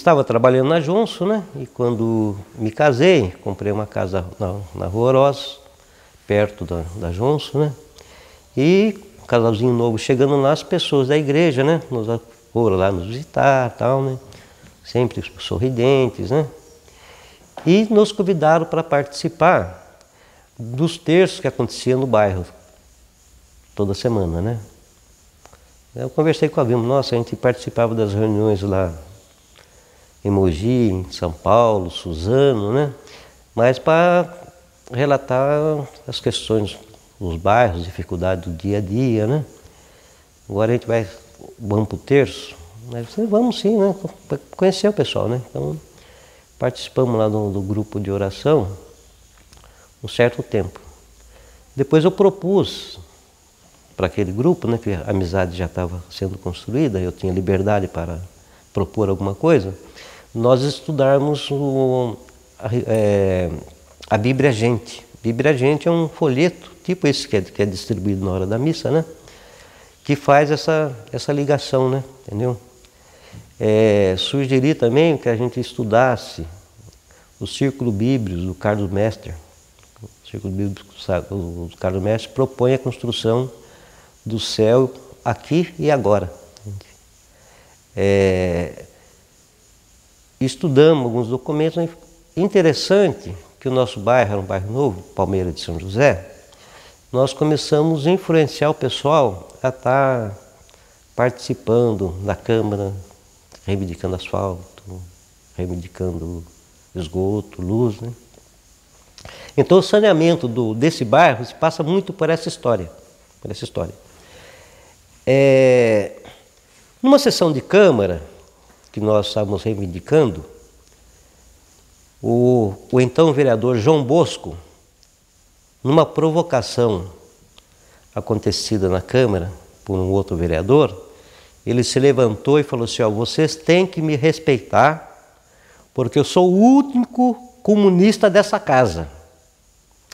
estava trabalhando na Johnson, né? E quando me casei, comprei uma casa na Rua Oroz, perto da Johnson, né? E um casalzinho novo chegando lá, as pessoas da igreja, né? Foram lá nos visitar, tal, né? Sempre sorridentes, né? E nos convidaram para participar dos terços que aconteciam no bairro, toda semana, né? Eu conversei com a Vilma, nossa, a gente participava das reuniões lá em Mogi, em São Paulo, Suzano, né? Mas para relatar as questões dos bairros, dificuldades do dia a dia, né? Agora a gente vamos para o terço, mas vamos sim, né? Para conhecer o pessoal, né? Então participamos lá do grupo de oração um certo tempo. Depois eu propus para aquele grupo, né? Que a amizade já estava sendo construída, eu tinha liberdade para propor alguma coisa, nós estudarmos a Bíblia Gente. Bíblia Gente é um folheto, tipo esse que é distribuído na hora da missa, né? Que faz essa ligação, né? Entendeu? Sugeri também que a gente estudasse o Círculo Bíblico do Carlos Mestre. O Círculo Bíblico do Carlos Mestre propõe a construção do céu aqui e agora. Estudamos alguns documentos. Interessante que o nosso bairro era um bairro novo, Palmeira de São José. Nós começamos a influenciar o pessoal a estar participando da Câmara, reivindicando asfalto, reivindicando esgoto, luz, né? Então o saneamento desse bairro se passa muito por essa história. Numa sessão de Câmara, que nós estávamos reivindicando, o então vereador João Bosco, numa provocação acontecida na Câmara por um outro vereador, ele se levantou e falou assim, vocês têm que me respeitar, porque eu sou o único comunista dessa casa.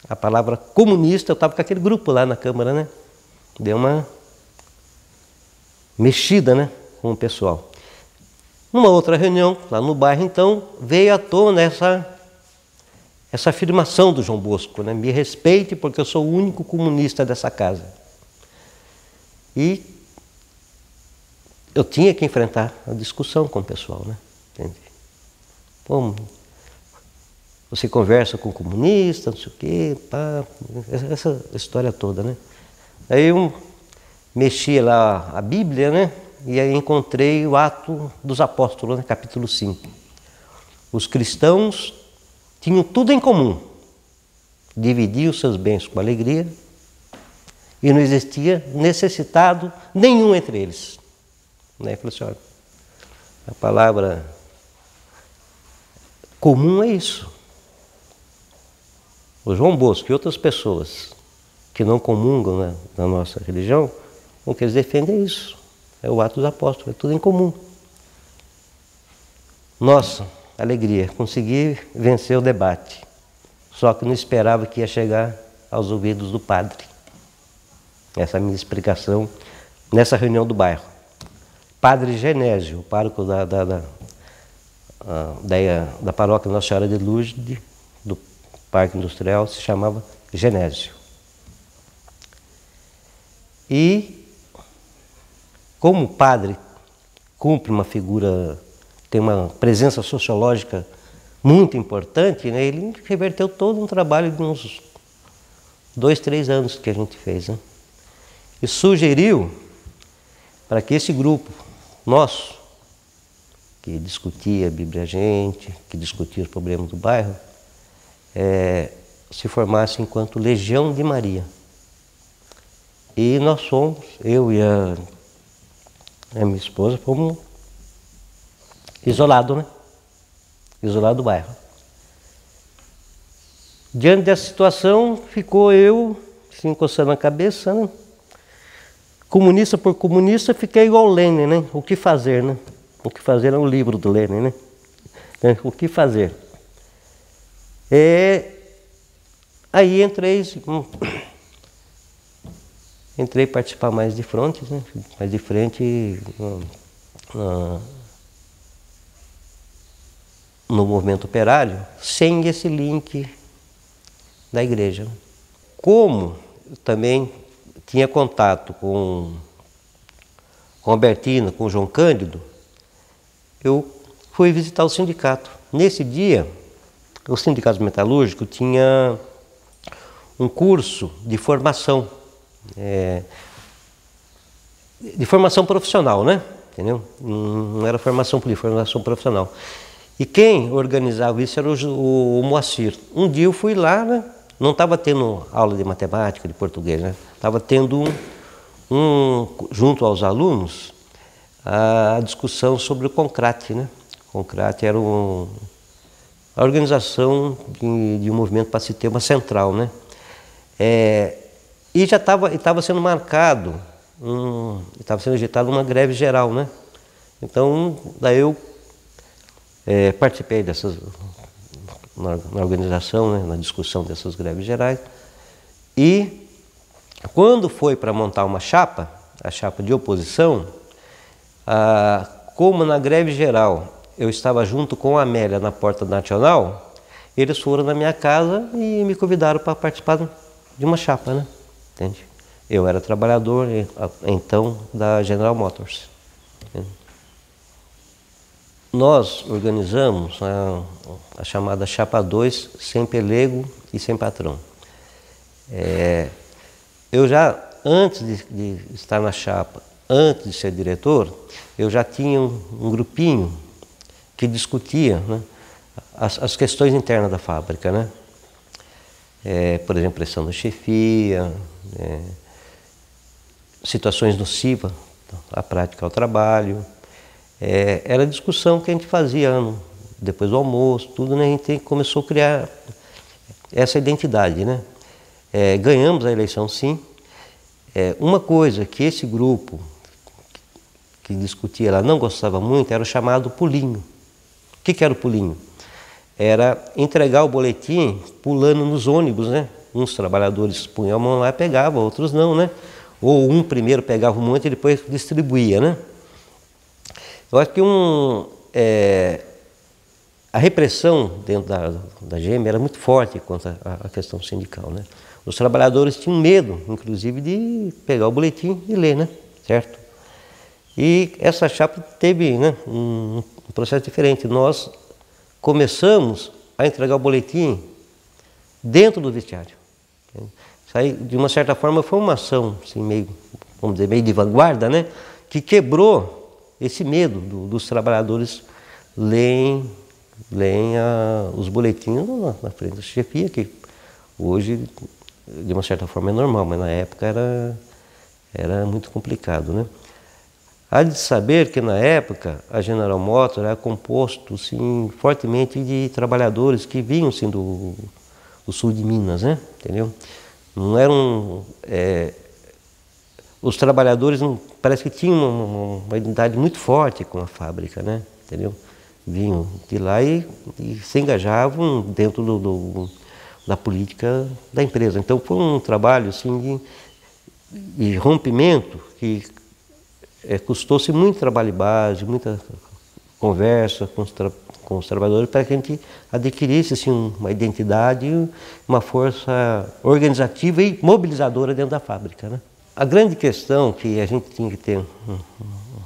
A palavra comunista, eu estava com aquele grupo lá na Câmara, né? Deu uma mexida, né, com o pessoal. Numa outra reunião, lá no bairro, então, veio à tona essa afirmação do João Bosco, né? Me respeite porque eu sou o único comunista dessa casa. E eu tinha que enfrentar a discussão com o pessoal, né? Entende? Pô, você conversa com o comunista, não sei o quê, pá, essa história toda, né? Aí eu mexi lá a Bíblia, né? E aí encontrei o Atos dos Apóstolos, né? Capítulo 5. Os cristãos tinham tudo em comum, dividiam os seus bens com alegria e não existia necessitado nenhum entre eles. Né? Eu falei assim, olha, a palavra comum é isso. O João Bosco e outras pessoas que não comungam, né, na nossa religião, o que eles defendem é isso. É o ato dos apóstolos, é tudo em comum. Nossa, alegria, consegui vencer o debate. Só que não esperava que ia chegar aos ouvidos do padre. Essa é a minha explicação nessa reunião do bairro. Padre Genésio, o pároco da paróquia Nossa Senhora de Lourdes, do Parque Industrial, se chamava Genésio. E como o padre cumpre uma figura, tem uma presença sociológica muito importante, né, ele reverteu todo um trabalho de uns 2, 3 anos que a gente fez, né? E sugeriu para que esse grupo nosso, que discutia a Bíblia Gente, que discutia os problemas do bairro, se formasse enquanto Legião de Maria. E nós fomos, eu e a minha esposa, fomos isolados, né? Isolado do bairro. Diante dessa situação, ficou eu, se encostando a cabeça, né? Comunista por comunista, fiquei igual o Lênin, né? O que fazer, né? O que fazer é um livro do Lênin, né? O que fazer? Aí entrei a participar mais de frente, né? Mais de frente no movimento operário sem esse link da igreja. Como eu também tinha contato com Albertina, com João Cândido, eu fui visitar o sindicato. Nesse dia, o Sindicato Metalúrgico tinha um curso de formação, profissional, né? Entendeu? Não era formação política, formação profissional. E quem organizava isso era o Moacir. Um dia eu fui lá, né? Não estava tendo aula de matemática, de português, né? Estava tendo junto aos alunos, a discussão sobre o CONCRAT, né? O CONCRAT era a organização de um movimento para se ter uma central, né? E já estava sendo marcado, estava sendo agitada uma greve geral, né? Então, daí eu participei na organização, né, na discussão dessas greves gerais. E quando foi para montar uma chapa, a chapa de oposição, como na greve geral eu estava junto com a Amélia na Porta Nacional, eles foram na minha casa e me convidaram para participar de uma chapa, né? Entende? Eu era trabalhador, então, da General Motors. Entende? Nós organizamos a chamada Chapa 2, sem pelego e sem patrão. Eu já, antes de estar na chapa, antes de ser diretor, eu já tinha um grupinho que discutia, né, as questões internas da fábrica, né? Por exemplo, pressão da chefia, situações nocivas à prática ao trabalho. Era a discussão que a gente fazia depois do almoço, tudo, né? A gente começou a criar essa identidade, né? Ganhamos a eleição, sim. Uma coisa que esse grupo que discutia lá não gostava muito era o chamado pulinho. O que era o pulinho? Era entregar o boletim pulando nos ônibus, né? Uns trabalhadores punham a mão lá e pegavam, outros não, né? Ou um primeiro pegava um monte e depois distribuía, né? Eu acho que a repressão dentro da GM era muito forte quanto à questão sindical, né? Os trabalhadores tinham medo, inclusive, de pegar o boletim e ler, né? Certo? E essa chapa teve, né, um processo diferente. Nós começamos a entregar o boletim dentro do vestiário. Isso aí, de uma certa forma, foi uma ação, assim, meio, vamos dizer, meio de vanguarda, né? Que quebrou esse medo dos trabalhadores leem os boletins na frente da chefia, que hoje, de uma certa forma, é normal, mas na época era muito complicado, né? Há de saber que, na época, a General Motors era composto, sim, fortemente de trabalhadores que vinham, assim, do sul de Minas, né? Entendeu? Não eram... os trabalhadores parece que tinham uma identidade muito forte com a fábrica, né? Entendeu? Vinham de lá e se engajavam dentro da política da empresa. Então foi um trabalho assim, de rompimento que custou-se muito trabalho de base, muita conversa com os trabalhadores para que a gente adquirisse assim, uma identidade, uma força organizativa e mobilizadora dentro da fábrica, né? A grande questão que a gente tinha que ter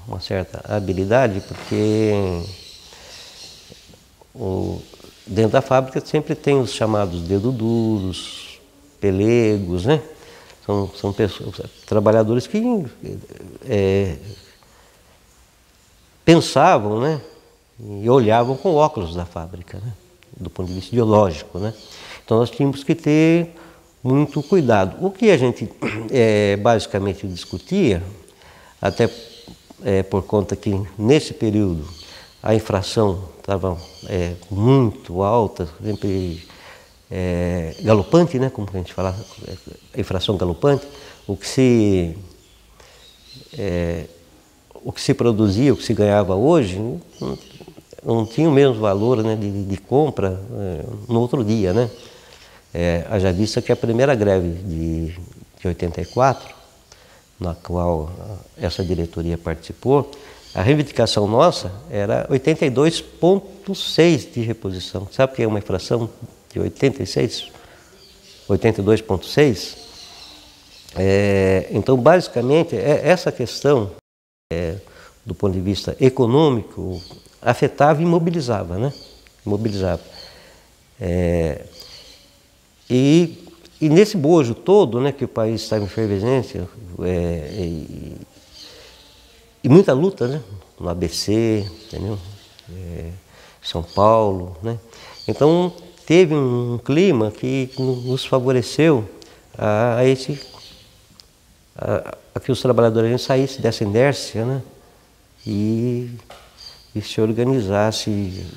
uma certa habilidade, porque dentro da fábrica sempre tem os chamados dedos duros, pelegos, né? São pessoas, trabalhadores que pensavam, né? E olhavam com óculos da fábrica, né? Do ponto de vista ideológico, né? Então nós tínhamos que ter muito cuidado. O que a gente basicamente discutia, até por conta que nesse período a infração estava muito alta, sempre galopante, né, como a gente fala, a infração galopante, o que se produzia, o que se ganhava hoje, não tinha o mesmo valor, né, de compra no outro dia, né? Haja vista que a primeira greve de 84, na qual essa diretoria participou, A reivindicação nossa era 82,6 de reposição. Sabe o que é uma infração de 86? 82,6? Então, basicamente, essa questão, do ponto de vista econômico, afetava e imobilizava, né? Imobilizava. E nesse bojo todo, né, que o país estava em efervescência, e muita luta, né? No ABC, entendeu? São Paulo, né? Então, teve um clima que nos favoreceu a que os trabalhadores saíssem dessa inércia, né? E se organizasse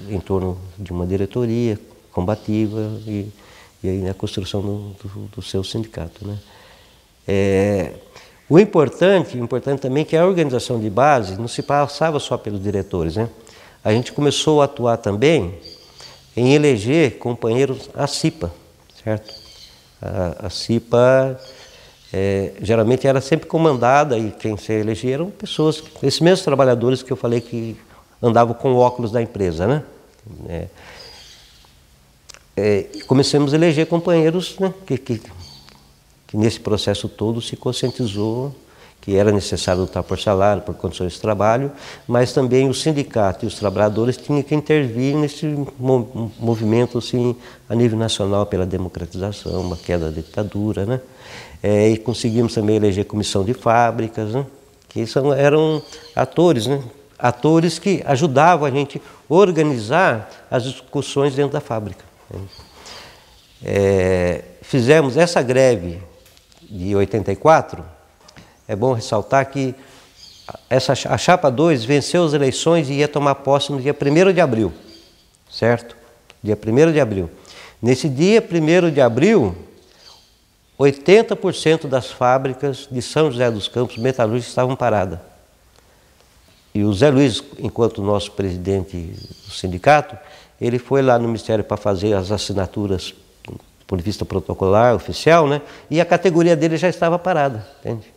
em torno de uma diretoria combativa e aí na construção do seu sindicato, né? O importante também é que a organização de base não se passava só pelos diretores, né? A gente começou a atuar também em eleger companheiros à CIPA, certo? A CIPA geralmente era sempre comandada e quem se elegia eram pessoas, esses mesmos trabalhadores que eu falei que andavam com o óculos da empresa, né? E começamos a eleger companheiros, né, que nesse processo todo se conscientizou que era necessário lutar por salário, por condições de trabalho, mas também o sindicato e os trabalhadores tinham que intervir nesse movimento assim, a nível nacional pela democratização, uma queda da ditadura, né? E conseguimos também eleger comissão de fábricas, né? Que eram atores, né? Atores que ajudavam a gente a organizar as discussões dentro da fábrica. Fizemos essa greve de 84, é bom ressaltar que a Chapa 2 venceu as eleições e ia tomar posse no dia 1º de abril, certo? Dia 1º de abril. Nesse dia 1º de abril, 80% das fábricas de São José dos Campos metalúrgicas estavam paradas. E o Zé Luiz, enquanto nosso presidente do sindicato, ele foi lá no Ministério para fazer as assinaturas do ponto de vista protocolar, oficial, né? E a categoria dele já estava parada, entende?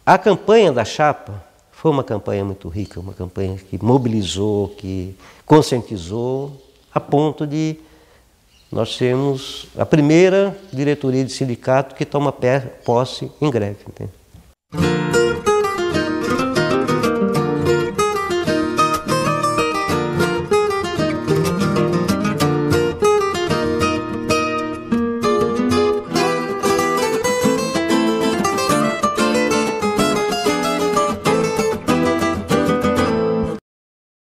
A campanha da Chapa foi uma campanha muito rica, uma campanha que mobilizou, que conscientizou, a ponto de nós sermos a primeira diretoria de sindicato que toma posse em greve, entende?